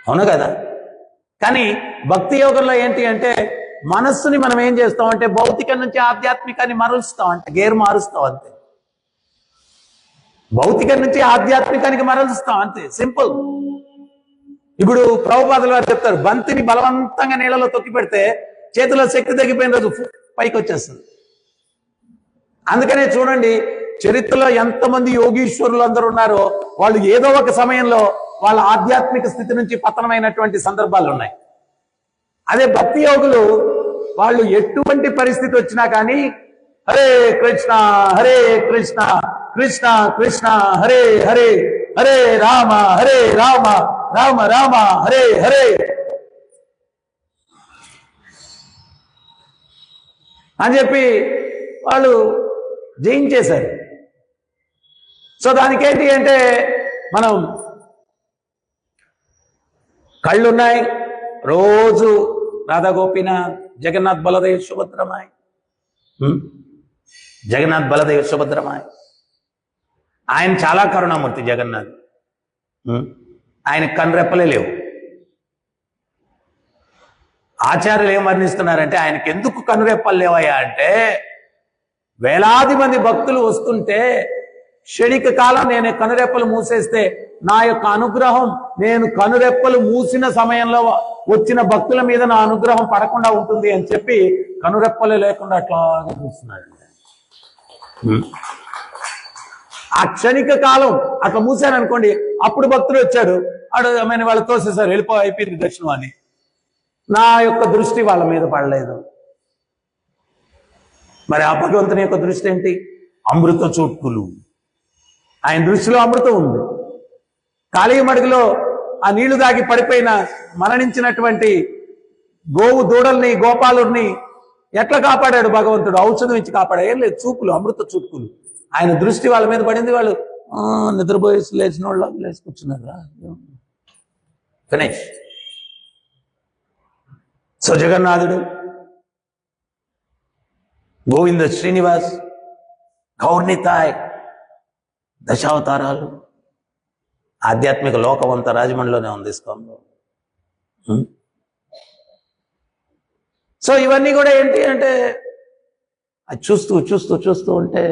అవును కదా. కానీ భక్తి యోగంలో ఏంటి అంటే మనస్సుని మనం ఏం చేస్తామంటే భౌతికం నుంచి ఆధ్యాత్మికాన్ని మరలుస్తాం, అంటే గేర్ మారుస్తాం అంతే. భౌతికం నుంచి ఆధ్యాత్మికానికి మరలుస్తాం అంతే, సింపుల్. ఇప్పుడు ప్రభుపాదుల వారు చెప్తారు, బంతిని బలవంతంగా నీళ్ళలో తొక్కి పెడితే చేతిలో శక్తి తగ్గిపోయిన రోజు పైకి వచ్చేస్తుంది. అందుకనే చూడండి, చరిత్రలో ఎంతమంది యోగీశ్వరులు అందరూ ఉన్నారో వాళ్ళు ఏదో ఒక సమయంలో వాళ్ళ ఆధ్యాత్మిక స్థితి నుంచి పతనమైనటువంటి సందర్భాలు ఉన్నాయి. అదే భక్తి యోగులు వాళ్ళు ఎటువంటి పరిస్థితి వచ్చినా కానీ హరే కృష్ణ హరే కృష్ణ కృష్ణ కృష్ణ హరే హరే హరే రామ రామ రామ హరే హరే అని చెప్పి వాళ్ళు జయించేశారు. సో దానికేంటి అంటే మనం కళ్ళున్నాయి, రోజు రాధా గోపీనాథ్, జగన్నాథ్ బలదేవ్ సుభద్రమాయ్, జగన్నాథ్ బలదేవ్ సుభద్రమాయ్. ఆయన చాలా కరుణామూర్తి జగన్నాథ్. ఆయన కనురెప్పలే లేవు. ఆచార్యులు ఏం వర్ణిస్తున్నారంటే ఆయనకి ఎందుకు కనురెప్పలు లేవయ్యా అంటే, వేలాది మంది భక్తులు వస్తుంటే క్షణిక కాలం నేను కనురెప్పలు మూసేస్తే నా యొక్క అనుగ్రహం, నేను కనురెప్పలు మూసిన సమయంలో వచ్చిన భక్తుల మీద నా అనుగ్రహం పడకుండా ఉంటుంది అని చెప్పి కనురెప్పలు లేకుండా అట్లాగా చూస్తున్నాడు. ఆ క్షణిక కాలం అట్లా మూసాను అనుకోండి, అప్పుడు భక్తులు వచ్చాడు, అమైన వాళ్ళు తోసేసారు, అయిపోయింది దర్శనం అని. నా యొక్క దృష్టి వాళ్ళ మీద పడలేదు. మరి ఆ భగవంతుని యొక్క దృష్టి ఏంటి? అమృత చూట్కులు. ఆయన దృష్టిలో అమృతం ఉంది. కాళీ మడుగులో ఆ నీళ్లు దాగి పడిపోయిన మరణించినటువంటి గోవు దూడల్ని, గోపాలుడిని ఎట్లా కాపాడాడు భగవంతుడు? ఔషధం ఇచ్చి కాపాడా. ఏం లేదు, చూపులు, అమృత చూపులు. ఆయన దృష్టి వాళ్ళ మీద పడింది. వాళ్ళు నిద్రపోయి లేచిన వాళ్ళు లేచి కూర్చున్నారా, ఫినిష్. సో జగన్నాథుడు, గోవింద శ్రీనివాస్, గౌర్నితాయ్, దశావతారాలు, ఆధ్యాత్మిక లోకం అంతా రాజమండ్రిలోనే ఉంది ఇస్కాన్లో. సో ఇవన్నీ కూడా ఏంటి అంటే అది చూస్తూ చూస్తూ చూస్తూ ఉంటే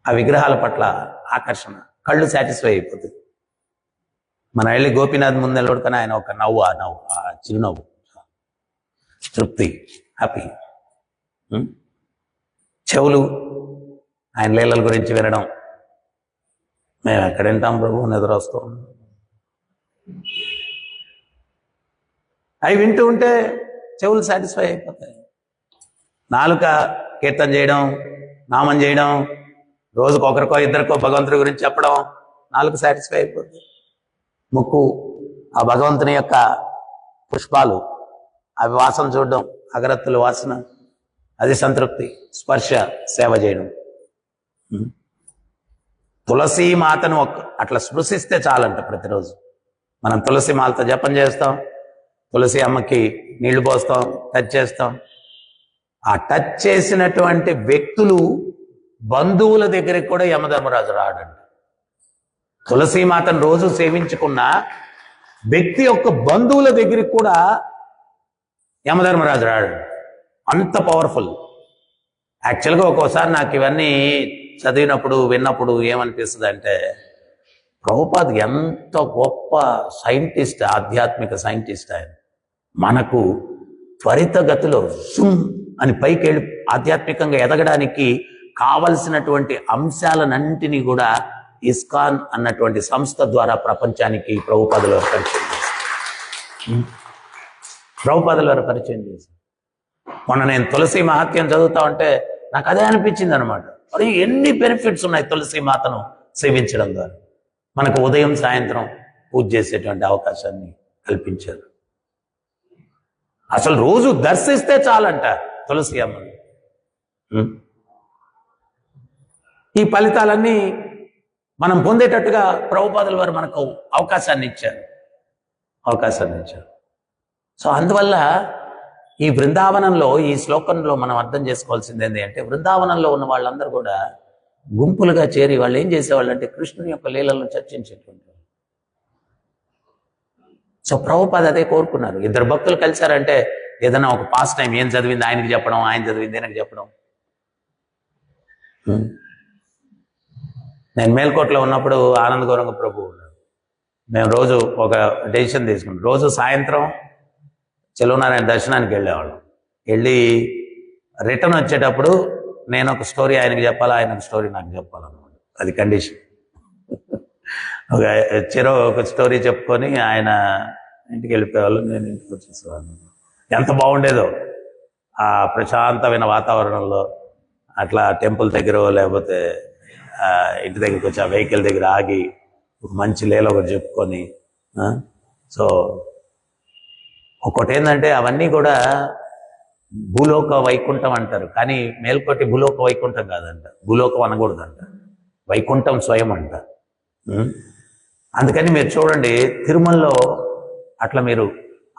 ఆ విగ్రహాల పట్ల ఆకర్షణ, కళ్ళు సాటిస్ఫై అయిపోతుంది. మన వెళ్ళి గోపీనాథ్ ముందు నిలబడుకొని ఆయన ఒక నవ్వు, ఆ చిరునవ్వు, తృప్తి, హ్యాపీ. చెవులు ఆయన లీలల గురించి వినడం. మేము ఎక్కడ వింటాం ప్రభు, నిద్ర వస్తూ అవి వింటూ ఉంటే చెవులు సాటిస్ఫై అయిపోతాయి. నాలుక కీర్తన చేయడం, నామం చేయడం, రోజుకు ఒకరికో ఇద్దరికో భగవంతుడి గురించి చెప్పడం, నాలుక సాటిస్ఫై అయిపోతుంది. ముక్కు ఆ భగవంతుని యొక్క పుష్పాలు, అవి వాసన చూడడం, అగరత్తుల వాసన, అది సంతృప్తి. స్పర్శ, సేవ చేయడం. తులసి మాతను అట్లా స్పృశిస్తే చాలంట. ప్రతిరోజు మనం తులసి మాలతో జపం చేస్తాం, తులసి అమ్మకి నీళ్లు పోస్తాం, టచ్ చేస్తాం. ఆ టచ్ చేసినటువంటి వ్యక్తులు బంధువుల దగ్గరికి కూడా యమధర్మరాజు రాడండి. తులసి మాతను రోజు సేవించుకున్న వ్యక్తి యొక్క బంధువుల దగ్గరికి కూడా యమధర్మరాజు రాడు. అంత పవర్ఫుల్. యాక్చువల్గా ఒక్కోసారి నాకు ఇవన్నీ చదివినప్పుడు, విన్నప్పుడు ఏమనిపిస్తుంది అంటే, ప్రభుపాద్ ఎంత గొప్ప సైంటిస్ట్, ఆధ్యాత్మిక సైంటిస్ట్ ఆయన. మనకు త్వరితగతిలో జుమ్ అని పైకి వెళ్ళి ఆధ్యాత్మికంగా ఎదగడానికి కావలసినటువంటి అంశాలన్నింటినీ కూడా ఇస్కాన్ అన్నటువంటి సంస్థ ద్వారా ప్రపంచానికి ప్రభుపాదుల వారు పరిచయం చేశారు. ప్రభుపాదుల వారు పరిచయం చేశారు. మొన్న నేను తులసి మహత్యం చదువుతా ఉంటే నాకు అదే అనిపించింది అనమాట. మరి ఎన్ని బెనిఫిట్స్ ఉన్నాయి తులసి మాతను సేవించడం ద్వారా. మనకు ఉదయం సాయంత్రం పూజ చేసేటువంటి అవకాశాన్ని కల్పించారు. అసలు రోజు దర్శిస్తే చాలంట తులసి అమ్మని. ఈ ఫలితాలన్నీ మనం పొందేటట్టుగా ప్రభుపాదుల వారు మనకు అవకాశాన్ని ఇచ్చారు. సో అందువల్ల ఈ బృందావనంలో, ఈ శ్లోకంలో మనం అర్థం చేసుకోవాల్సింది ఏంటి అంటే, బృందావనంలో ఉన్న వాళ్ళందరూ కూడా గుంపులుగా చేరి వాళ్ళు ఏం చేసేవాళ్ళు అంటే కృష్ణుని యొక్క లీలలను చర్చించేటువంటి. సో ప్రభుపాద అదే కోరుకున్నారు. ఇద్దరు భక్తులు కలిశారంటే ఏదైనా ఒక పాస్ట్ టైం, ఏం చదివింది ఆయనకి చెప్పడం, ఆయన చదివింది ఆయనకి చెప్పడం. నేను మేల్కోటలో ఉన్నప్పుడు ఆనంద గౌరంగ ప్రభు ఉన్నాడు. మేము రోజు ఒక డెసిషన్ తీసుకున్నాం. రోజు సాయంత్రం చెలువనారాయణ దర్శనానికి వెళ్ళేవాళ్ళం. వెళ్ళి రిటర్న్ వచ్చేటప్పుడు నేను ఒక స్టోరీ ఆయనకి చెప్పాలా, ఆయన ఒక స్టోరీ నాకు చెప్పాలన్నమాట. అది కండిషన్. ఒక స్టోరీ చెప్పుకొని ఆయన ఇంటికి వెళ్ళిపోయేవాళ్ళు, నేను ఇంటికి వచ్చేసేవాళ్ళం. ఎంత బాగుండేదో ఆ ప్రశాంతమైన వాతావరణంలో, అట్లా టెంపుల్ దగ్గర లేకపోతే ఇంటి దగ్గరికి వచ్చి ఆ వెహికల్ దగ్గర ఆగి ఒక మంచి లీల ఒకటి చెప్పుకొని. సో ఒకటి ఏంటంటే అవన్నీ కూడా భూలోక వైకుంఠం అంటారు, కానీ మేల్కోటి భూలోక వైకుంఠం కాదంట, భూలోకం అనకూడదంట, వైకుంఠం స్వయం అంట. అందుకని మీరు చూడండి, తిరుమలలో అట్లా మీరు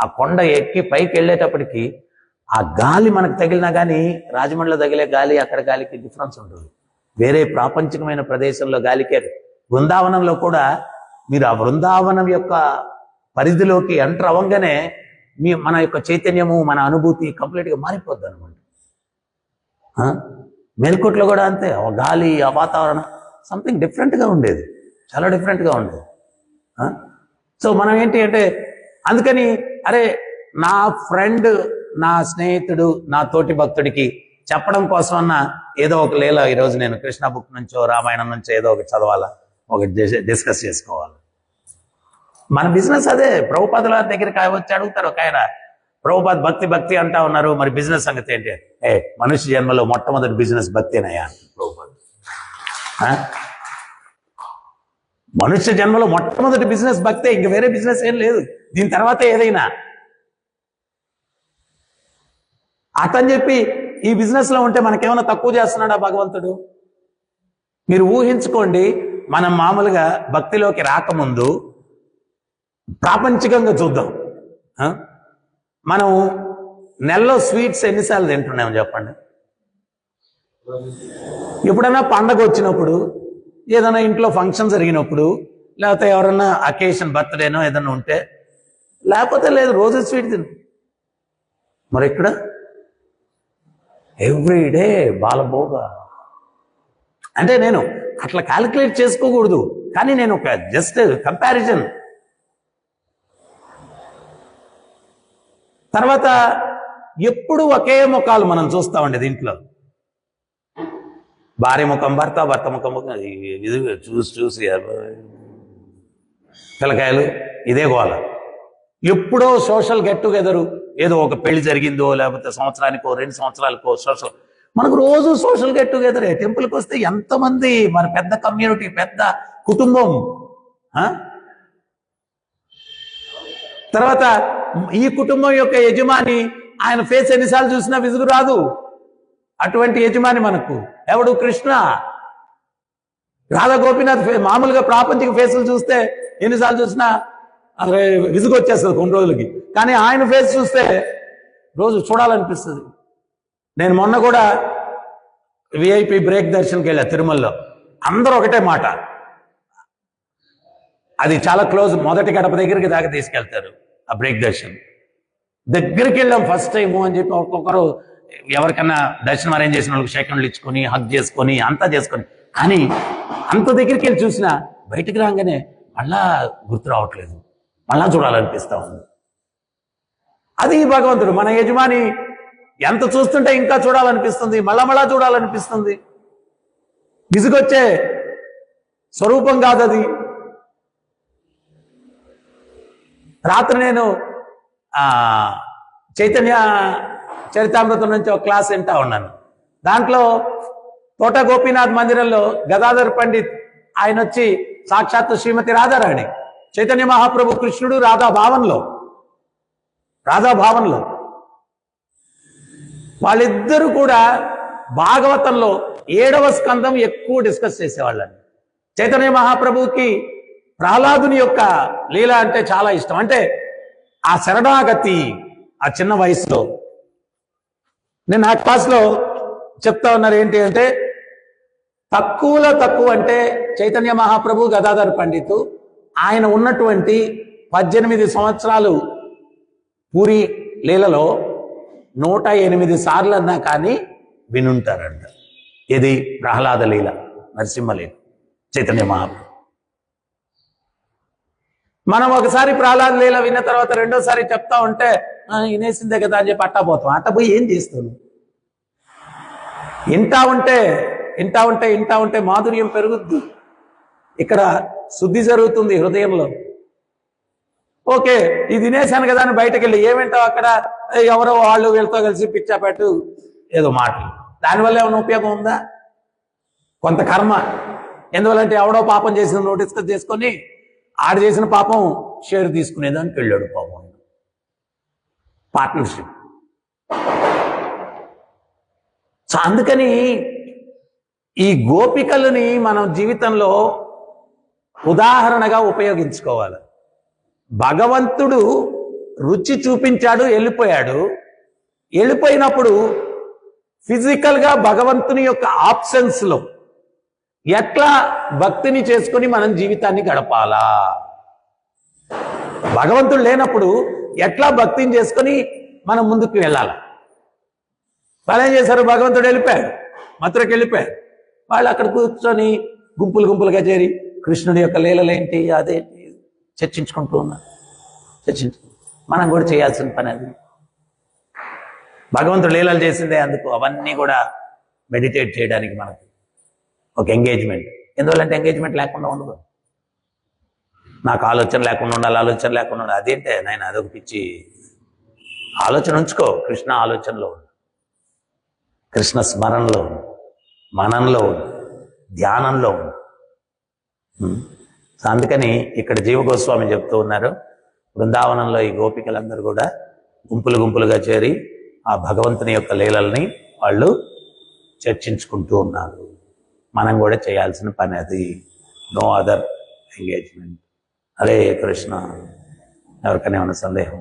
ఆ కొండ ఎక్కి పైకి వెళ్ళేటప్పటికి ఆ గాలి మనకు తగిలినా కానీ రాజమండ్రిలో తగిలే గాలి అక్కడ గాలికి డిఫరెన్స్ ఉంటుంది. వేరే ప్రాపంచికమైన ప్రదేశంలో గాలికే. బృందావనంలో కూడా మీరు ఆ బృందావనం యొక్క పరిధిలోకి ఎంటర్ అవ్వగానే మన యొక్క చైతన్యము, మన అనుభూతి కంప్లీట్గా మారిపోద్ది అనమాట. మేల్కోట్లో కూడా అంతే. ఆ గాలి, ఆ వాతావరణం సంథింగ్ డిఫరెంట్గా ఉండేది, చాలా డిఫరెంట్గా ఉండేది. సో మనం ఏంటి అంటే, అందుకని అరే నా ఫ్రెండ్, నా స్నేహితుడు, నా తోటి భక్తుడికి చెప్పడం కోసం అన్న ఏదో ఒక లీల ఈరోజు నేను కృష్ణ బుక్ నుంచో రామాయణం నుంచో ఏదో ఒకటి చదవాలా, ఒకటి డిస్కస్ చేసుకోవాలి. మన బిజినెస్ అదే. ప్రభుపాదుల దగ్గరికి వచ్చి అడుగుతారు ఒక ఆయన, ప్రభుపాద్ భక్తి అంటా ఉన్నారు, మరి బిజినెస్ సంగతి ఏంటి? మనుష్య జన్మలో మొట్టమొదటి బిజినెస్ భక్తేనయ్యా ప్రభుపాద్. మనుష్య జన్మలో మొట్టమొదటి బిజినెస్ భక్తే, ఇంక వేరే బిజినెస్ ఏం లేదు, దీని తర్వాత ఏదైనా. అతని చెప్పి ఈ బిజినెస్ లో ఉంటే మనకేమైనా తక్కువ చేస్తున్నాడా భగవంతుడు? మీరు ఊహించుకోండి, మనం మామూలుగా భక్తిలోకి రాకముందు ప్రాపంచికంగా చూద్దాం. మనం నెలలో స్వీట్స్ ఎన్నిసార్లు తింటున్నామో చెప్పండి. ఎప్పుడైనా పండగ వచ్చినప్పుడు, ఏదైనా ఇంట్లో ఫంక్షన్ జరిగినప్పుడు, లేకపోతే ఎవరన్నా అకేషన్ బర్త్డేనో ఏదైనా ఉంటే, లేకపోతే లేదు రోజు స్వీట్ తిను. మరి ఇక్కడ ఎవ్రీడే బాలభోగ. అంటే నేను అట్లా క్యాలిక్యులేట్ చేసుకోకూడదు, కానీ నేను ఒక జస్ట్ కంపారిజన్. తర్వాత ఎప్పుడు ఒకే ముఖాలు మనం చూస్తామండి దీంట్లో. భార్య ముఖం భర్త, భర్త ముఖం ఇది చూసి పిల్లకాయలు ఇదే గోల. ఎప్పుడో సోషల్ గెట్ టుగెదరు, ఏదో ఒక పెళ్లి జరిగిందో, లేకపోతే సంవత్సరానికో 2 సంవత్సరాలకో సోషల్. మనకు రోజు సోషల్ గెట్ టుగెదరే. టెంపుల్కి వస్తే ఎంతమంది, మన పెద్ద కమ్యూనిటీ, పెద్ద కుటుంబం. తర్వాత ఈ కుటుంబం యొక్క యజమాని, ఆయన ఫేస్ ఎన్నిసార్లు చూసినా విసుగు రాదు. అటువంటి యజమాని మనకు ఎవడు? కృష్ణ. రాధా గోపీనాథ్ మామూలుగా ప్రాపంచిక ఫేసులు చూస్తే ఎన్నిసార్లు చూసినా అరే విసుగు వచ్చేస్తుంది కొన్ని రోజులకి, కానీ ఆయన ఫేస్ చూస్తే రోజు చూడాలనిపిస్తుంది. నేను మొన్న కూడా విఐపి బ్రేక్ దర్శన్కి వెళ్ళా తిరుమలలో. అందరూ ఒకటే మాట, అది చాలా క్లోజ్, మొదటి గడప దగ్గరికి దాకా తీసుకెళ్తారు ఆ బ్రేక్ దర్శన్. దగ్గరికి వెళ్ళాం ఫస్ట్ టైము అని చెప్పి ఒక్కొక్కరు ఎవరికన్నా దర్శనం అరేంజ్ చేసిన వాళ్ళకి సెకండ్లు ఇచ్చుకొని హగ్ చేసుకొని అంతా చేసుకొని, కానీ అంత దగ్గరికి వెళ్ళి చూసినా బయటికి రాగానే మళ్ళా గుర్తు రావట్లేదు, మళ్ళా చూడాలనిపిస్తా ఉంది. అది భగవంతుడు, మన యజమాని. ఎంత చూస్తుంటే ఇంకా చూడాలనిపిస్తుంది, మళ్ళా చూడాలనిపిస్తుంది. విసుగొచ్చే స్వరూపం కాదు అది. రాత్రి నేను చైతన్య చరితామృతం నుంచి ఒక క్లాస్ వింటా ఉన్నాను. దాంట్లో తోట గోపీనాథ్ మందిరంలో గదాధర్ పండిత్ ఆయన వచ్చి సాక్షాత్తు శ్రీమతి రాధారాణి, చైతన్య మహాప్రభు కృష్ణుడు రాధాభావంలో వాళ్ళిద్దరూ కూడా భాగవతంలో 7వ స్కందం ఎక్కువ డిస్కస్ చేసేవాళ్ళండి. చైతన్య మహాప్రభువుకి ప్రహ్లాదుని యొక్క లీల అంటే చాలా ఇష్టం. అంటే ఆ శరణాగతి ఆ చిన్న వయసులో. నేను నా క్లాస్లో చెప్తా ఉన్నారు ఏంటి అంటే, తక్కువలో తక్కువ అంటే చైతన్య మహాప్రభు గదాధర్ పండితు ఆయన ఉన్నటువంటి 18 సంవత్సరాలు పూరి లీలలో 108 సార్లు అన్నా కానీ వినుంటారంట. ఇది ప్రహ్లాద లీల, నరసింహలీల, చైతన్య మహాప్రభు. మనం ఒకసారి ప్రహ్లాద లీల విన్న తర్వాత రెండోసారి చెప్తా ఉంటే వినేసిందే కదా అని చెప్పి అట్టపోతాం. అట్టపోయి ఏం చేస్తాను? ఇంటా ఉంటే మాధుర్యం పెరుగుద్ది. ఇక్కడ శుద్ధి జరుగుతుంది హృదయంలో. ఓకే, ఇది వినేశాను కదా అని బయటకు వెళ్ళి ఏమింటావు అక్కడ, ఎవరో వాళ్ళు వీళ్ళతో కలిసి పిచ్చాపెట్టు ఏదో మాటలు. దానివల్ల ఏమైనా ఉపయోగం ఉందా? కొంత కర్మ. ఎందువల్లంటే ఎవడో పాపం చేసిన డిస్కస్ చేసుకొని ఆడు చేసిన పాపం షేర్ తీసుకునేదానికి వెళ్ళాడు పాపం. పార్ట్నర్షిప్. సో అందుకని ఈ గోపికలని మనం జీవితంలో ఉదాహరణగా ఉపయోగించుకోవాలి. భగవంతుడు రుచి చూపించాడు, వెళ్ళిపోయినప్పుడు ఫిజికల్గా భగవంతుని యొక్క ఆప్షన్స్ లో ఎట్లా భక్తిని చేసుకుని మనం జీవితాన్ని గడపాలా, భగవంతుడు లేనప్పుడు ఎట్లా భక్తిని చేసుకొని మనం ముందుకు వెళ్ళాలి. వాళ్ళు ఏం చేశారు? భగవంతుడు వెళ్ళిపోయాడు, మథురకు వెళ్ళిపోయాడు. వాళ్ళు అక్కడ కూర్చొని గుంపులుగా చేరి కృష్ణుడి యొక్క లీలలేంటి అదేంటి చర్చించుకుంటూ ఉన్నారు. మనం కూడా చేయాల్సిన పని అది. భగవంతుడు లీలలు చేసిందే అందుకు. అవన్నీ కూడా మెడిటేట్ చేయడానికి మనకు ఒక ఎంగేజ్మెంట్. ఎందువల్లంటే ఎంగేజ్మెంట్ లేకుండా ఉండదు. నాకు ఆలోచన లేకుండా ఉండాలి. అదేంటే నాయన అదొక పిచ్చి ఆలోచన. ఉంచుకో, కృష్ణ ఆలోచనలో ఉండు, కృష్ణ స్మరణలో ఉండు, మనంలో ఉండు, ధ్యానంలో ఉండు. అందుకని ఇక్కడ జీవ గోస్వామి చెప్తూ ఉన్నారు, బృందావనంలో ఈ గోపికలందరూ కూడా గుంపులుగా చేరి ఆ భగవంతుని యొక్క లీలల్ని వాళ్ళు చర్చించుకుంటూ ఉన్నారు. మనం కూడా చేయాల్సిన పని అది. No other engagement. Hare Krishna. ఎవరికైనా ఏమైనా సందేహం